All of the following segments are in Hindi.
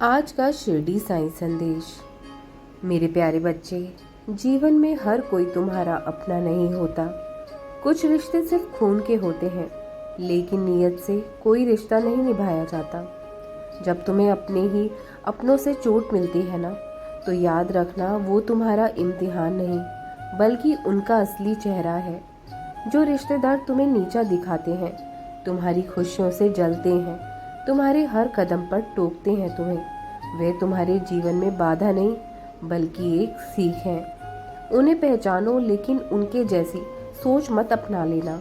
आज का शिरडी साईं संदेश। मेरे प्यारे बच्चे, जीवन में हर कोई तुम्हारा अपना नहीं होता। कुछ रिश्ते सिर्फ खून के होते हैं, लेकिन नीयत से कोई रिश्ता नहीं निभाया जाता। जब तुम्हें अपने ही अपनों से चोट मिलती है ना, तो याद रखना वो तुम्हारा इम्तिहान नहीं, बल्कि उनका असली चेहरा है। जो रिश्तेदार तुम्हें नीचा दिखाते हैं, तुम्हारी खुशियों से जलते हैं, तुम्हारे हर कदम पर टोकते हैं तुम्हें, वे तुम्हारे जीवन में बाधा नहीं, बल्कि एक सीख है। उन्हें पहचानो, लेकिन उनके जैसी सोच मत अपना लेना।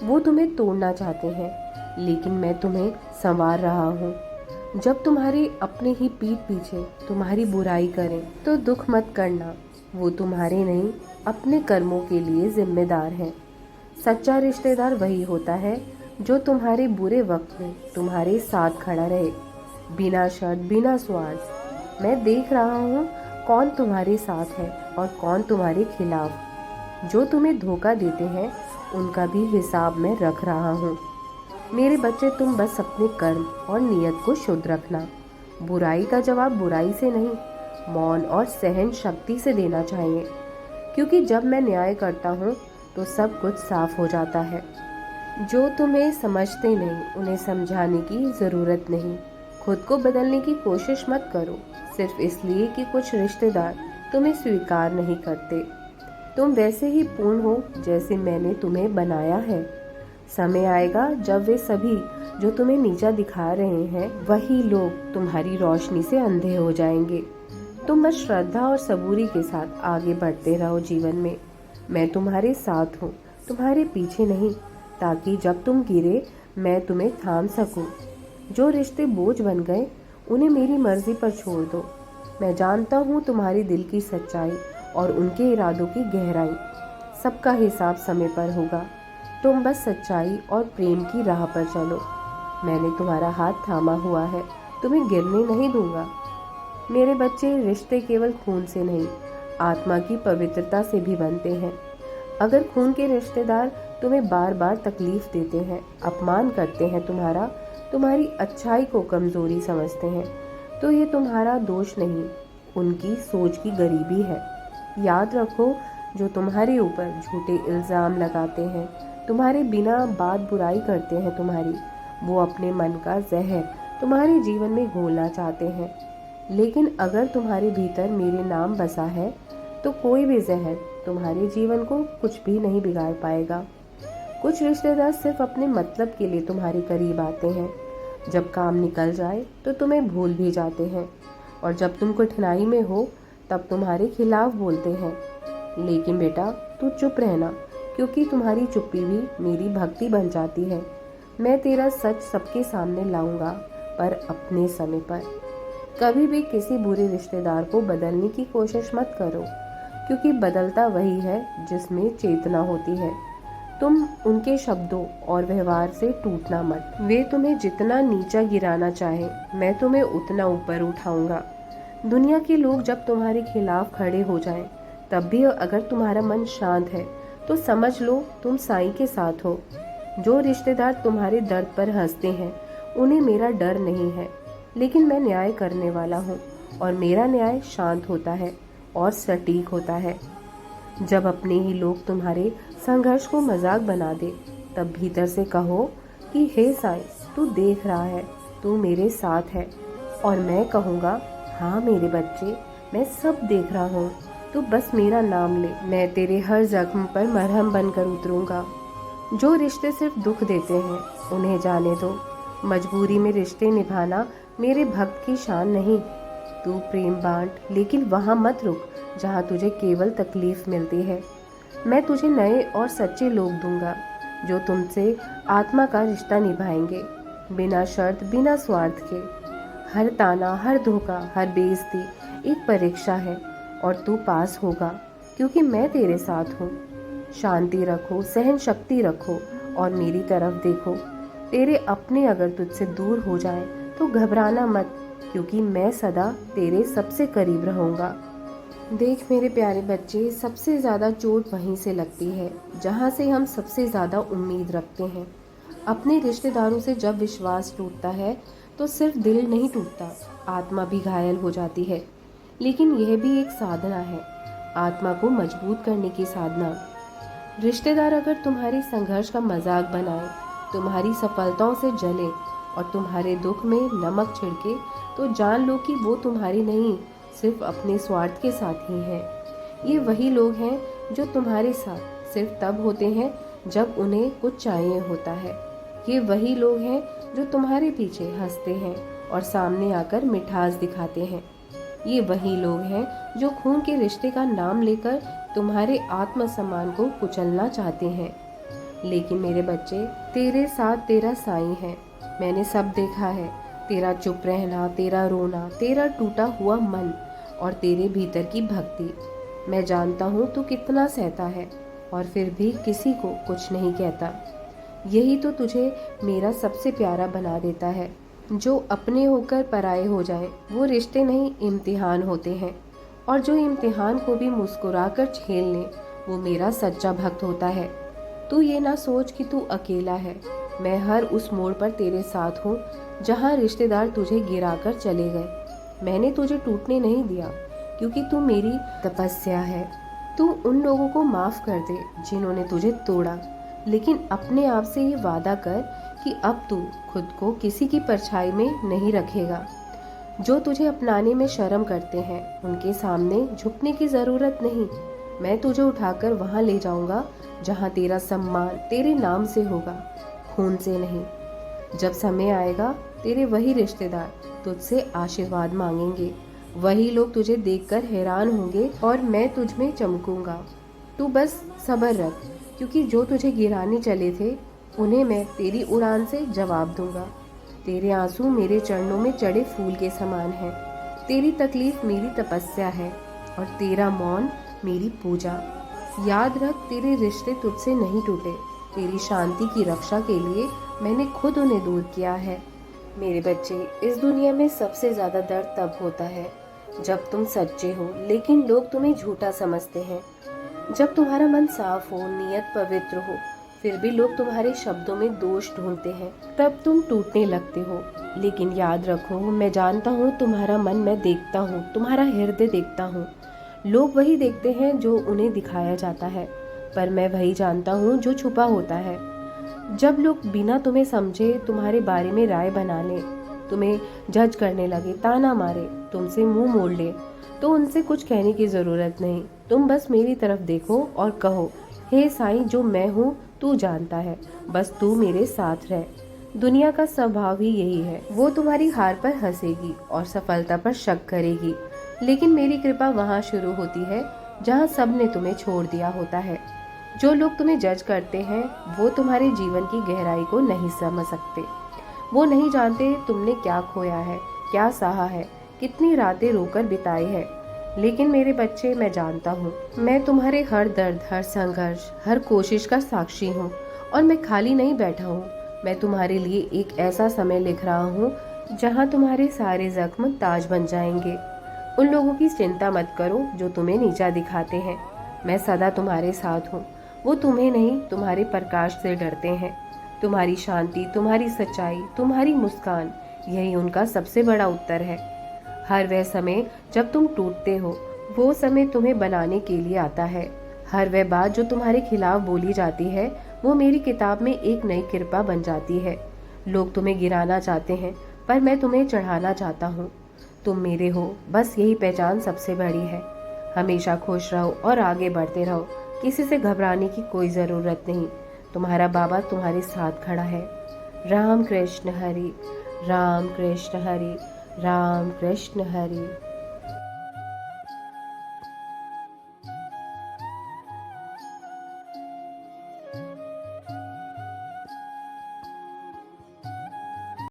वो तुम्हें तोड़ना चाहते हैं, लेकिन मैं तुम्हें संवार रहा हूँ। जब तुम्हारे अपने ही पीठ पीछे तुम्हारी बुराई करें, तो दुख मत करना। वो तुम्हारे नहीं, अपने कर्मों के लिए जिम्मेदार हैं। सच्चा रिश्तेदार वही होता है जो तुम्हारे बुरे वक्त में तुम्हारे साथ खड़ा रहे, बिना शर्त, बिना स्वार्थ। मैं देख रहा हूँ कौन तुम्हारे साथ है और कौन तुम्हारे खिलाफ। जो तुम्हें धोखा देते हैं, उनका भी हिसाब मैं रख रहा हूँ। मेरे बच्चे, तुम बस अपने कर्म और नियत को शुद्ध रखना। बुराई का जवाब बुराई से नहीं, मौन और सहन शक्ति से देना चाहिए, क्योंकि जब मैं न्याय करता हूँ तो सब कुछ साफ हो जाता है। जो तुम्हें समझते नहीं, उन्हें समझाने की ज़रूरत नहीं। खुद को बदलने की कोशिश मत करो, सिर्फ इसलिए कि कुछ रिश्तेदार तुम्हें स्वीकार नहीं करते। तुम वैसे ही पूर्ण हो जैसे मैंने तुम्हें बनाया है। समय आएगा जब वे सभी जो तुम्हें नीचा दिखा रहे हैं, वही लोग तुम्हारी रोशनी से अंधे हो जाएंगे। तुम बस श्रद्धा और सबूरी के साथ आगे बढ़ते रहो जीवन में। मैं तुम्हारे साथ हूँ, तुम्हारे पीछे नहीं, ताकि जब तुम गिरे मैं तुम्हें थाम सकूं। जो रिश्ते बोझ बन गए, उन्हें मेरी मर्जी पर छोड़ दो। मैं जानता हूँ तुम्हारे दिल की सच्चाई और उनके इरादों की गहराई। सबका हिसाब समय पर होगा। तुम बस सच्चाई और प्रेम की राह पर चलो। मैंने तुम्हारा हाथ थामा हुआ है, तुम्हें गिरने नहीं दूंगा। मेरे बच्चे, रिश्ते केवल खून से नहीं, आत्मा की पवित्रता से भी बनते हैं। अगर खून के रिश्तेदार तुम्हें बार बार तकलीफ देते हैं, अपमान करते हैं, तुम्हारी अच्छाई को कमजोरी समझते हैं, तो ये तुम्हारा दोष नहीं, उनकी सोच की गरीबी है। याद रखो, जो तुम्हारे ऊपर झूठे इल्जाम लगाते हैं, तुम्हारे बिना बात बुराई करते हैं तुम्हारी, वो अपने मन का जहर तुम्हारे जीवन में घोलना चाहते हैं। लेकिन अगर तुम्हारे भीतर मेरे नाम बसा है, तो कोई भी जहर तुम्हारे जीवन को कुछ भी नहीं बिगाड़ पाएगा। कुछ रिश्तेदार सिर्फ अपने मतलब के लिए तुम्हारे करीब आते हैं। जब काम निकल जाए तो तुम्हें भूल भी जाते हैं, और जब तुम कठिनाई में हो तब तुम्हारे खिलाफ बोलते हैं। लेकिन बेटा, तू चुप रहना, क्योंकि तुम्हारी चुप्पी भी मेरी भक्ति बन जाती है। मैं तेरा सच सबके सामने लाऊंगा, पर अपने समय पर। कभी भी किसी बुरे रिश्तेदार को बदलने की कोशिश मत करो, क्योंकि बदलता वही है जिसमें चेतना होती है। तुम उनके शब्दों और व्यवहार से टूटना मत। वे तुम्हें जितना नीचा गिराना चाहे, मैं तुम्हें उतना ऊपर उठाऊंगा। दुनिया के लोग जब तुम्हारे खिलाफ खड़े हो जाएं, तब भी अगर तुम्हारा मन शांत है, तो समझ लो तुम साईं के साथ हो। जो रिश्तेदार तुम्हारे दर्द पर हंसते हैं, उन्हें मेरा डर नहीं है, लेकिन मैं न्याय करने वाला हूँ, और मेरा न्याय शांत होता है और सटीक होता है। जब अपने ही लोग तुम्हारे संघर्ष को मजाक बना दे, तब भीतर से कहो कि हे साईं, तू देख रहा है, तू मेरे साथ है। और मैं कहूँगा, हाँ मेरे बच्चे, मैं सब देख रहा हूँ, तू बस मेरा नाम ले, मैं तेरे हर जख्म पर मरहम बनकर उतरूंगा। जो रिश्ते सिर्फ दुख देते हैं, उन्हें जाने दो। मजबूरी में रिश्ते निभाना मेरे भक्त की शान नहीं। तू प्रेम बांट, लेकिन वहाँ मत रुक जहाँ तुझे केवल तकलीफ मिलती है। मैं तुझे नए और सच्चे लोग दूंगा, जो तुमसे आत्मा का रिश्ता निभाएंगे, बिना शर्त, बिना स्वार्थ के। हर ताना, हर धोखा, हर बेइज्जती एक परीक्षा है, और तू पास होगा, क्योंकि मैं तेरे साथ हूँ। शांति रखो, सहन शक्ति रखो, और मेरी तरफ देखो। तेरे अपने अगर तुझसे दूर हो जाएं, तो घबराना मत, क्योंकि मैं सदा तेरे सबसे करीब रहूँगा। देख मेरे प्यारे बच्चे, सबसे ज़्यादा चोट वहीं से लगती है जहाँ से हम सबसे ज़्यादा उम्मीद रखते हैं। अपने रिश्तेदारों से जब विश्वास टूटता है, तो सिर्फ दिल नहीं टूटता, आत्मा भी घायल हो जाती है। लेकिन यह भी एक साधना है, आत्मा को मजबूत करने की साधना। रिश्तेदार अगर तुम्हारे संघर्ष का मजाक बनाए, तुम्हारी सफलताओं से जले और तुम्हारे दुख में नमक छिड़के, तो जान लो कि वो तुम्हारी नहीं, सिर्फ अपने स्वार्थ के साथ ही हैं। ये वही लोग हैं जो तुम्हारे साथ सिर्फ तब होते हैं जब उन्हें कुछ चाहिए होता है। ये वही लोग हैं जो तुम्हारे पीछे हंसते हैं और सामने आकर मिठास दिखाते हैं। ये वही लोग हैं जो खून के रिश्ते का नाम लेकर तुम्हारे आत्मसम्मान को कुचलना चाहते हैं। लेकिन मेरे बच्चे, तेरे साथ तेरा साईं है। मैंने सब देखा है, तेरा चुप रहना, तेरा रोना, तेरा टूटा हुआ मन और तेरे भीतर की भक्ति। मैं जानता हूँ तू कितना सहता है और फिर भी किसी को कुछ नहीं कहता। यही तो तुझे मेरा सबसे प्यारा बना देता है। जो अपने होकर पराये हो जाए वो रिश्ते नहीं, इम्तिहान होते हैं। और जो इम्तिहान को भी मुस्कुराकर झेल ले वो मेरा सच्चा भक्त होता है। तू ये ना सोच कि तू अकेला है। मैं हर उस मोड़ पर तेरे साथ हूँ जहाँ रिश्तेदार तुझे गिराकर चले गए। मैंने तुझे टूटने नहीं दिया क्योंकि तू मेरी तपस्या है। तू उन लोगों को माफ कर दे जिन्होंने तुझे तोड़ा, लेकिन अपने आप से ये वादा कर कि अब तू खुद को किसी की परछाई में नहीं रखेगा। जो तुझे अपनाने में शर्म करते हैं उनके सामने झुकने की जरूरत नहीं। मैं तुझे उठाकर वहां ले जाऊंगा जहां तेरा सम्मान तेरे नाम से होगा, खून से नहीं। जब समय आएगा तेरे वही रिश्तेदार तुझसे आशीर्वाद मांगेंगे, वही लोग तुझे देखकर हैरान होंगे और मैं तुझ में चमकूंगा। तू बस सब्र रख, क्योंकि जो तुझे गिराने चले थे उन्हें मैं तेरी उड़ान से जवाब दूंगा। तेरे आंसू मेरे चरणों में चढ़े फूल के समान है। तेरी तकलीफ मेरी तपस्या है और तेरा मौन मेरी पूजा। याद रख, तेरे रिश्ते तुझसे नहीं टूटे। तेरी शांति की रक्षा के लिए मैंने खुद उन्हें दूर किया है। मेरे बच्चे, इस दुनिया में सबसे ज्यादा दर्द तब होता है जब तुम सच्चे हो लेकिन लोग तुम्हें झूठा समझते हैं। जब तुम्हारा मन साफ हो, नियत पवित्र हो, फिर भी लोग तुम्हारे शब्दों में दोष ढूंढते हैं, तब तुम टूटने लगते हो। लेकिन याद रखो, मैं जानता हूँ तुम्हारा मन मैं देखता हूँ, तुम्हारा हृदय देखता हूँ। लोग वही देखते हैं जो उन्हें दिखाया जाता है, पर मैं वही जानता हूँ जो छुपा होता है। जब लोग बिना तुम्हें समझे तुम्हारे बारे में राय बना ले, तुम्हें जज करने लगे, ताना मारे, तुमसे मुंह मोड़ ले, तो उनसे कुछ कहने की जरूरत नहीं। तुम बस मेरी तरफ देखो और कहो, हे साईं, जो मैं हूँ तू जानता है, बस तू मेरे साथ रह। दुनिया का स्वभाव ही यही है, वो तुम्हारी हार पर हंसेगी और सफलता पर शक करेगी। लेकिन मेरी कृपा वहाँ शुरू होती है जहाँ सब ने तुम्हें छोड़ दिया होता है। जो लोग तुम्हें जज करते हैं वो तुम्हारे जीवन की गहराई को नहीं समझ सकते। वो नहीं जानते तुमने क्या खोया है, क्या सहा है, कितनी रातें रोकर बिताई है। लेकिन मेरे बच्चे, मैं जानता हूँ, मैं तुम्हारे हर दर्द, हर संघर्ष, हर कोशिश का साक्षी हूँ। और मैं खाली नहीं बैठा हूँ, मैं तुम्हारे लिए एक ऐसा समय लिख रहा हूँ जहाँ तुम्हारे सारे जख्म ताज बन जाएंगे। उन लोगों की चिंता मत करो जो तुम्हें नीचा दिखाते हैं। मैं सदा तुम्हारे साथ हूँ। वो तुम्हें नहीं, तुम्हारे प्रकाश से डरते हैं। तुम्हारी शांति, तुम्हारी सच्चाई, तुम्हारी मुस्कान, यही उनका सबसे बड़ा उत्तर है। हर वह समय जब तुम टूटते हो, वो समय तुम्हें बनाने के लिए आता है। हर वह बात जो तुम्हारे खिलाफ बोली जाती है, वो मेरी किताब में एक नई कृपा बन जाती है। लोग तुम्हें गिराना चाहते हैं, पर मैं तुम्हें चढ़ाना चाहता हूँ। तुम मेरे हो, बस यही पहचान सबसे बड़ी है। हमेशा खुश रहो और आगे बढ़ते रहो। किसी से घबराने की कोई ज़रूरत नहीं। तुम्हारा बाबा तुम्हारे साथ खड़ा है। राम कृष्ण हरि, राम कृष्ण हरि, राम कृष्ण हरि।